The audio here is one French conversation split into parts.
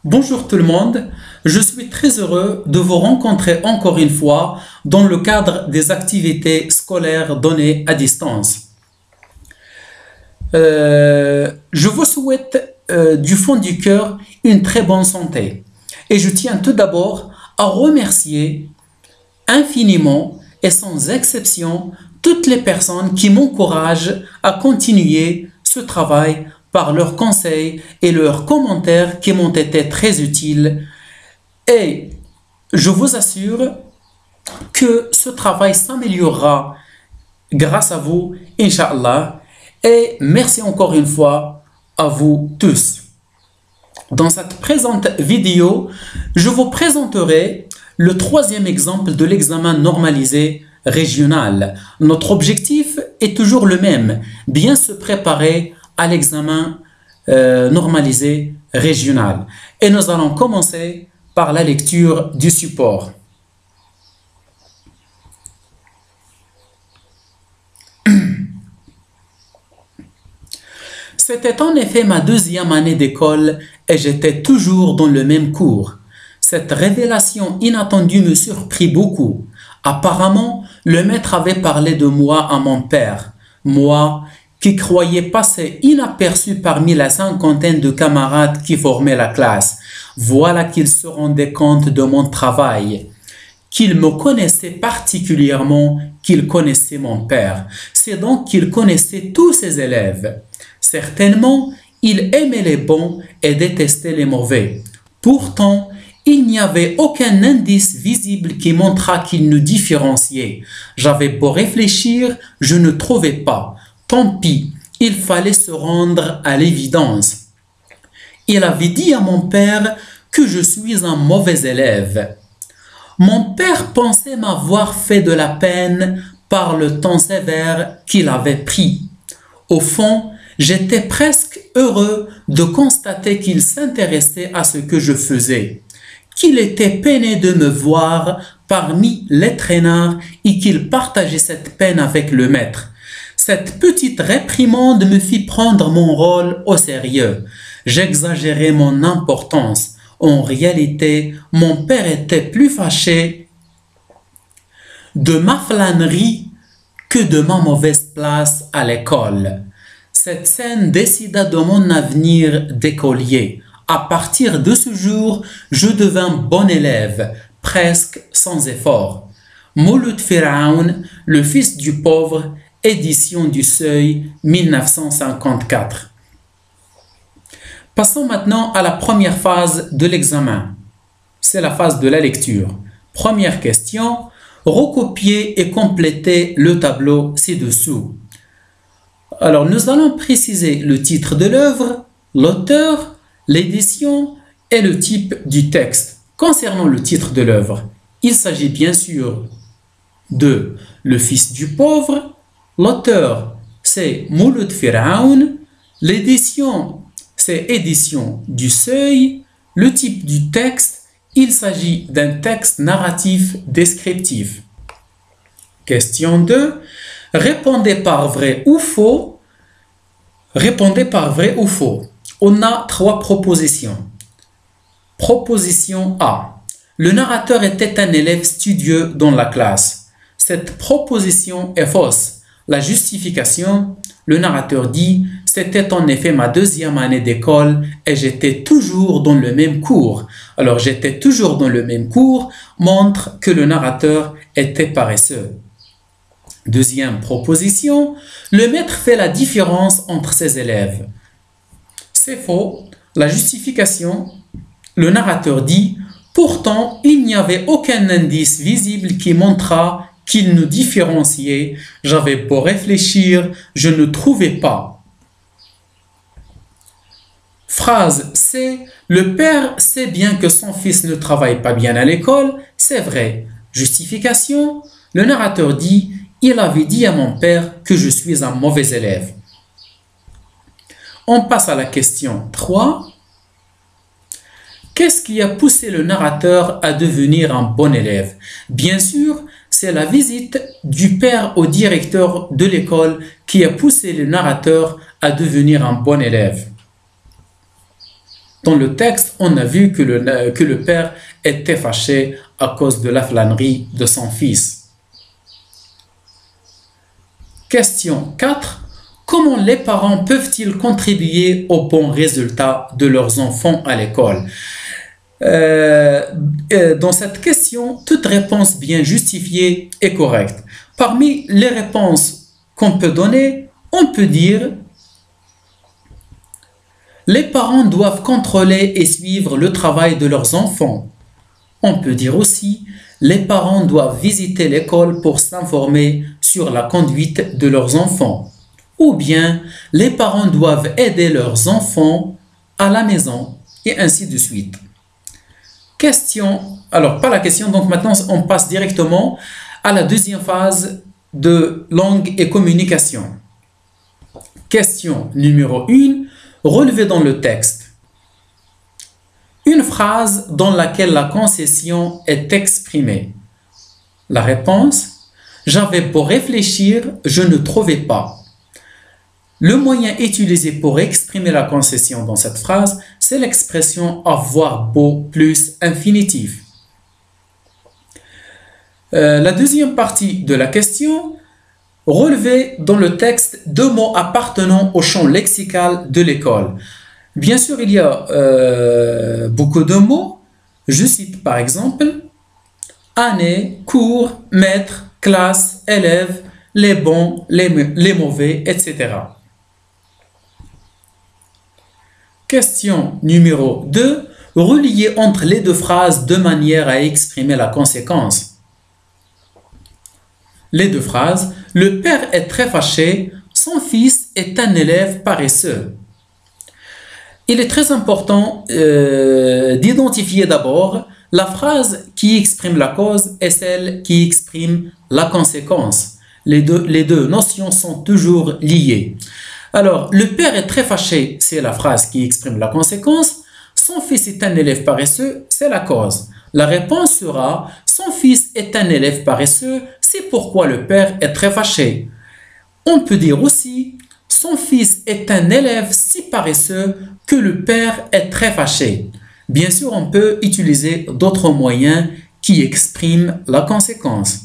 Bonjour tout le monde, je suis très heureux de vous rencontrer encore une fois dans le cadre des activités scolaires données à distance. Je vous souhaite du fond du cœur une très bonne santé et je tiens tout d'abord à remercier infiniment et sans exception toutes les personnes qui m'encouragent à continuer ce travail par leurs conseils et leurs commentaires qui m'ont été très utiles. Et je vous assure que ce travail s'améliorera grâce à vous, Inch'Allah. Et merci encore une fois à vous tous. Dans cette présente vidéo, je vous présenterai le troisième exemple de l'examen normalisé régional. Notre objectif est toujours le même, bien se préparer à l'examen normalisé régional. Et nous allons commencer par la lecture du support. C'était en effet ma deuxième année d'école et j'étais toujours dans le même cours. Cette révélation inattendue me surprit beaucoup. Apparemment, le maître avait parlé de moi à mon père. Moi, qui croyais passer inaperçu parmi la cinquantaine de camarades qui formaient la classe. Voilà qu'il se rendait compte de mon travail, qu'il me connaissait particulièrement, qu'il connaissait mon père. C'est donc qu'il connaissait tous ses élèves. Certainement, il aimait les bons et détestait les mauvais. Pourtant, il n'y avait aucun indice visible qui montrât qu'il nous différenciait. J'avais beau réfléchir, je ne trouvais pas. Tant pis, il fallait se rendre à l'évidence. Il avait dit à mon père que je suis un mauvais élève. Mon père pensait m'avoir fait de la peine par le temps sévère qu'il avait pris. Au fond, j'étais presque heureux de constater qu'il s'intéressait à ce que je faisais, qu'il était peiné de me voir parmi les traînards et qu'il partageait cette peine avec le maître. Cette petite réprimande me fit prendre mon rôle au sérieux. J'exagérais mon importance. En réalité, mon père était plus fâché de ma flânerie que de ma mauvaise place à l'école. Cette scène décida de mon avenir d'écolier. À partir de ce jour, je devins bon élève, presque sans effort. Mouloud Firaoun, le fils du pauvre, édition du Seuil, 1954. Passons maintenant à la première phase de l'examen. C'est la phase de la lecture. Première question, recopier et compléter le tableau ci-dessous. Alors, nous allons préciser le titre de l'œuvre, l'auteur, l'édition et le type du texte. Concernant le titre de l'œuvre, il s'agit bien sûr de Le fils du pauvre. L'auteur, c'est Mouloud Firaoun. L'édition, c'est Édition du Seuil. Le type du texte, il s'agit d'un texte narratif descriptif. Question 2. Répondez par vrai ou faux. Répondez par vrai ou faux. On a 3 propositions. Proposition A. Le narrateur était un élève studieux dans la classe. Cette proposition est fausse. La justification, le narrateur dit « C'était en effet ma deuxième année d'école et j'étais toujours dans le même cours. » Alors, j'étais toujours dans le même cours montre que le narrateur était paresseux. Deuxième proposition, le maître fait la différence entre ses élèves. C'est faux. La justification, le narrateur dit « Pourtant, il n'y avait aucun indice visible qui montra qu'il nous différenciait. J'avais beau réfléchir, je ne trouvais pas. » Phrase C. Le père sait bien que son fils ne travaille pas bien à l'école. C'est vrai. Justification. Le narrateur dit « Il avait dit à mon père que je suis un mauvais élève. » On passe à la question 3. Qu'est-ce qui a poussé le narrateur à devenir un bon élève? Bien sûr, c'est la visite du père au directeur de l'école qui a poussé le narrateur à devenir un bon élève. Dans le texte, on a vu que le père était fâché à cause de la flânerie de son fils. Question 4. Comment les parents peuvent-ils contribuer aux bons résultats de leurs enfants à l'école? Dans cette question, toute réponse bien justifiée est correcte. Parmi les réponses qu'on peut donner, on peut dire les parents doivent contrôler et suivre le travail de leurs enfants. On peut dire aussi les parents doivent visiter l'école pour s'informer sur la conduite de leurs enfants. Ou bien les parents doivent aider leurs enfants à la maison et ainsi de suite. Question, alors pas la question, donc maintenant on passe directement à la deuxième phase de langue et communication. Question numéro 1, relevez dans le texte une phrase dans laquelle la concession est exprimée. La réponse, j'avais beau réfléchir, je ne trouvais pas. Le moyen utilisé pour exprimer la concession dans cette phrase, c'est l'expression avoir beau plus infinitif. La deuxième partie de la question, relevez dans le texte 2 mots appartenant au champ lexical de l'école. Bien sûr, il y a beaucoup de mots. Je cite par exemple année, cours, maître, classe, élève, les bons, les mauvais, etc. Question numéro 2. Reliez entre les deux phrases de manière à exprimer la conséquence. Les deux phrases. Le père est très fâché, son fils est un élève paresseux. Il est très important d'identifier d'abord la phrase qui exprime la cause et celle qui exprime la conséquence. Les deux notions sont toujours liées. Alors, le père est très fâché, c'est la phrase qui exprime la conséquence. Son fils est un élève paresseux, c'est la cause. La réponse sera, son fils est un élève paresseux, c'est pourquoi le père est très fâché. On peut dire aussi, son fils est un élève si paresseux que le père est très fâché. Bien sûr, on peut utiliser d'autres moyens qui expriment la conséquence.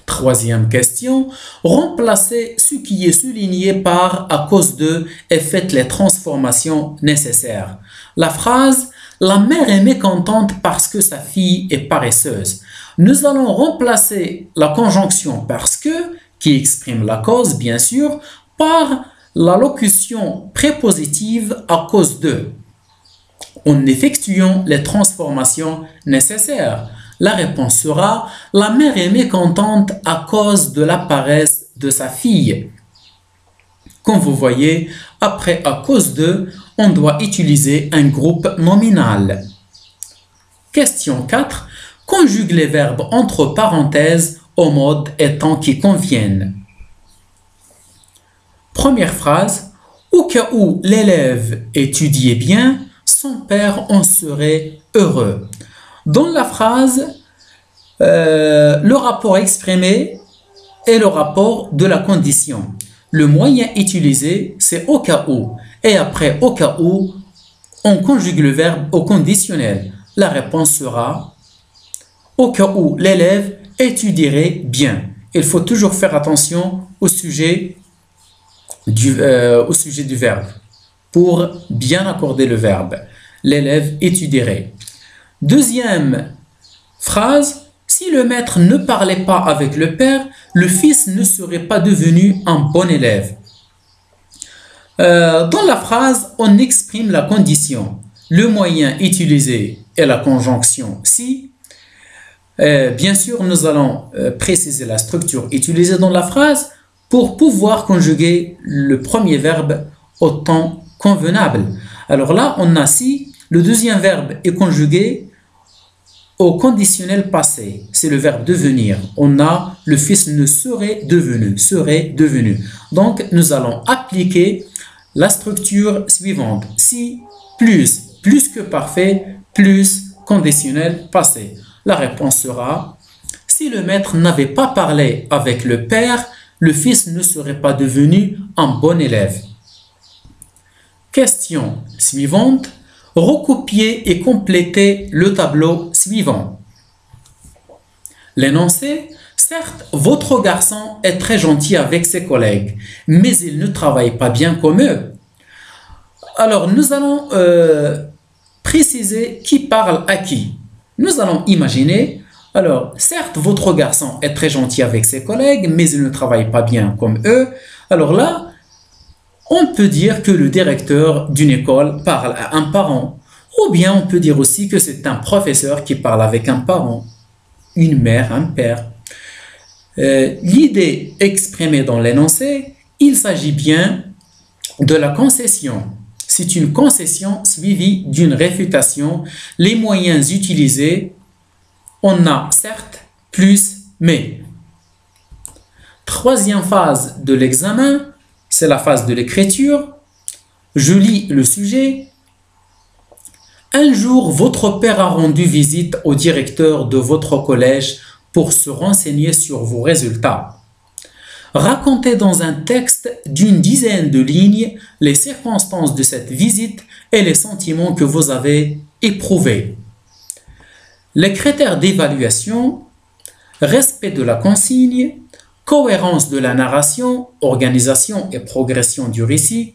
Troisième question, remplacez ce qui est souligné par à cause de et faites les transformations nécessaires. La phrase la mère est mécontente parce que sa fille est paresseuse. Nous allons remplacer la conjonction parce que qui exprime la cause bien sûr par la locution prépositive à cause de en effectuant les transformations nécessaires. La réponse sera « La mère est mécontente à cause de la paresse de sa fille ». Comme vous voyez, après « à cause de », on doit utiliser un groupe nominal. Question 4. Conjugue les verbes entre parenthèses au mode et temps qui conviennent. Première phrase. Au cas où l'élève étudiait bien, son père en serait heureux. Dans la phrase, le rapport exprimé est le rapport de la condition. Le moyen utilisé, c'est au cas où. Et après au cas où, on conjugue le verbe au conditionnel. La réponse sera au cas où l'élève étudierait bien. Il faut toujours faire attention au sujet du verbe pour bien accorder le verbe. L'élève étudierait. Deuxième phrase, si le maître ne parlait pas avec le père, le fils ne serait pas devenu un bon élève. Dans la phrase, on exprime la condition. Le moyen utilisé est la conjonction si. Bien sûr, nous allons préciser la structure utilisée dans la phrase pour pouvoir conjuguer le premier verbe au temps convenable. Alors là, on a si. Le deuxième verbe est conjugué au conditionnel passé. C'est le verbe devenir. On a le fils ne serait devenu. Serait devenu. Donc, nous allons appliquer la structure suivante. Si plus que parfait, plus conditionnel passé. La réponse sera si le maître n'avait pas parlé avec le père, le fils ne serait pas devenu un bon élève. Question suivante. recopiez et complétez le tableau suivant. L'énoncé: certes, votre garçon est très gentil avec ses collègues, mais il ne travaille pas bien comme eux. Alors, nous allons préciser qui parle à qui. Nous allons imaginer, alors, certes, votre garçon est très gentil avec ses collègues, mais il ne travaille pas bien comme eux. Alors là, on peut dire que le directeur d'une école parle à un parent. Ou bien on peut dire aussi que c'est un professeur qui parle avec un parent, une mère, un père. L'idée exprimée dans l'énoncé, il s'agit bien de la concession. C'est une concession suivie d'une réfutation. Les moyens utilisés, on a certes, plus, mais. Troisième phase de l'examen, c'est la phase de l'écriture. Je lis le sujet. Un jour, votre père a rendu visite au directeur de votre collège pour se renseigner sur vos résultats. Racontez dans un texte d'une dizaine de lignes les circonstances de cette visite et les sentiments que vous avez éprouvés. Les critères d'évaluation: respect de la consigne, cohérence de la narration, organisation et progression du récit,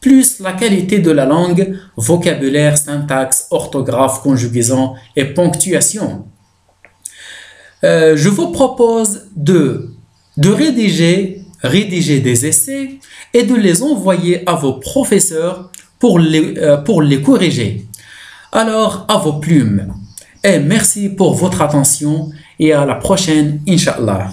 plus la qualité de la langue, vocabulaire, syntaxe, orthographe, conjugaison et ponctuation. Je vous propose de rédiger des essais et de les envoyer à vos professeurs pour les corriger. Alors, à vos plumes. Et merci pour votre attention et à la prochaine, Inch'Allah.